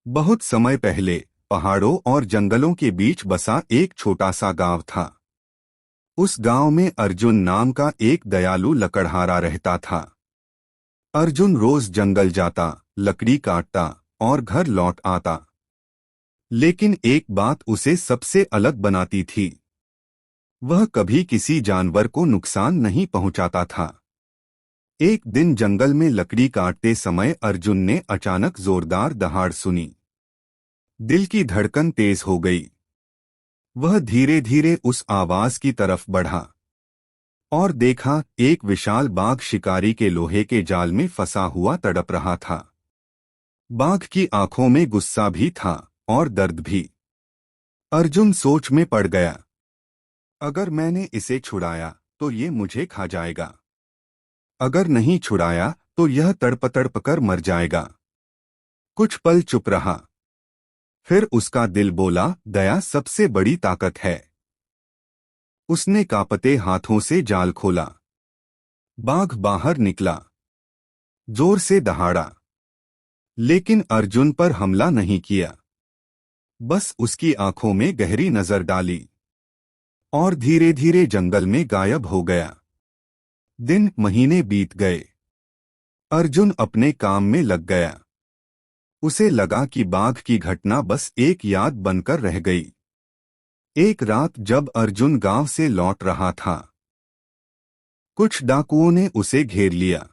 बहुत समय पहले पहाड़ों और जंगलों के बीच बसा एक छोटा सा गांव था। उस गांव में अर्जुन नाम का एक दयालु लकड़हारा रहता था। अर्जुन रोज जंगल जाता, लकड़ी काटता और घर लौट आता। लेकिन एक बात उसे सबसे अलग बनाती थी। वह कभी किसी जानवर को नुकसान नहीं पहुंचाता था। एक दिन जंगल में लकड़ी काटते समय अर्जुन ने अचानक जोरदार दहाड़ सुनी। दिल की धड़कन तेज हो गई। वह धीरे धीरे उस आवाज की तरफ बढ़ा और देखा, एक विशाल बाघ शिकारी के लोहे के जाल में फंसा हुआ तड़प रहा था। बाघ की आंखों में गुस्सा भी था और दर्द भी। अर्जुन सोच में पड़ गया, अगर मैंने इसे छुड़ाया तो ये मुझे खा जाएगा। अगर नहीं छुड़ाया तो यह तड़प तड़प कर मर जाएगा। कुछ पल चुप रहा। फिर उसका दिल बोला, दया सबसे बड़ी ताकत है। उसने कांपते हाथों से जाल खोला। बाघ बाहर निकला, जोर से दहाड़ा, लेकिन अर्जुन पर हमला नहीं किया। बस उसकी आंखों में गहरी नजर डाली और धीरे धीरे जंगल में गायब हो गया। दिन महीने बीत गए। अर्जुन अपने काम में लग गया। उसे लगा कि बाघ की घटना बस एक याद बनकर रह गई। एक रात जब अर्जुन गांव से लौट रहा था, कुछ डाकुओं ने उसे घेर लिया।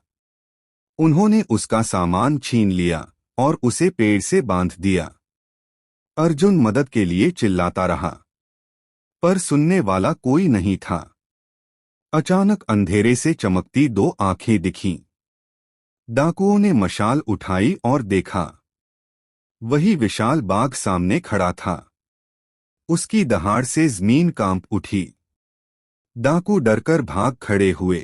उन्होंने उसका सामान छीन लिया और उसे पेड़ से बांध दिया। अर्जुन मदद के लिए चिल्लाता रहा, पर सुनने वाला कोई नहीं था। अचानक अंधेरे से चमकती दो आंखें दिखीं। डाकुओं ने मशाल उठाई और देखा, वही विशाल बाघ सामने खड़ा था। उसकी दहाड़ से जमीन कांप उठी। डाकू डरकर भाग खड़े हुए।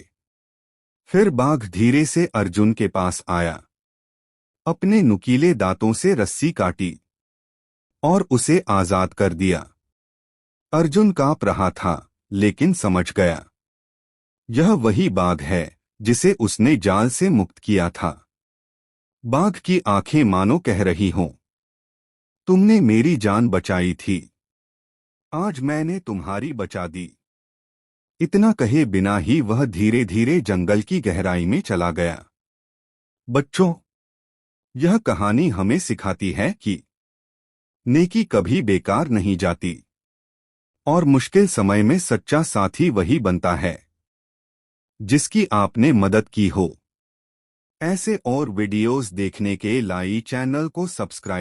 फिर बाघ धीरे से अर्जुन के पास आया। अपने नुकीले दांतों से रस्सी काटी और उसे आजाद कर दिया। अर्जुन कांप रहा था, लेकिन समझ गया, यह वही बाघ है जिसे उसने जाल से मुक्त किया था। बाघ की आंखें मानो कह रही हों, तुमने मेरी जान बचाई थी, आज मैंने तुम्हारी बचा दी। इतना कहे बिना ही वह धीरे धीरे जंगल की गहराई में चला गया। बच्चों, यह कहानी हमें सिखाती है कि नेकी कभी बेकार नहीं जाती और मुश्किल समय में सच्चा साथी वही बनता है जिसकी आपने मदद की हो। ऐसे और वीडियोस देखने के लिए चैनल को सब्सक्राइब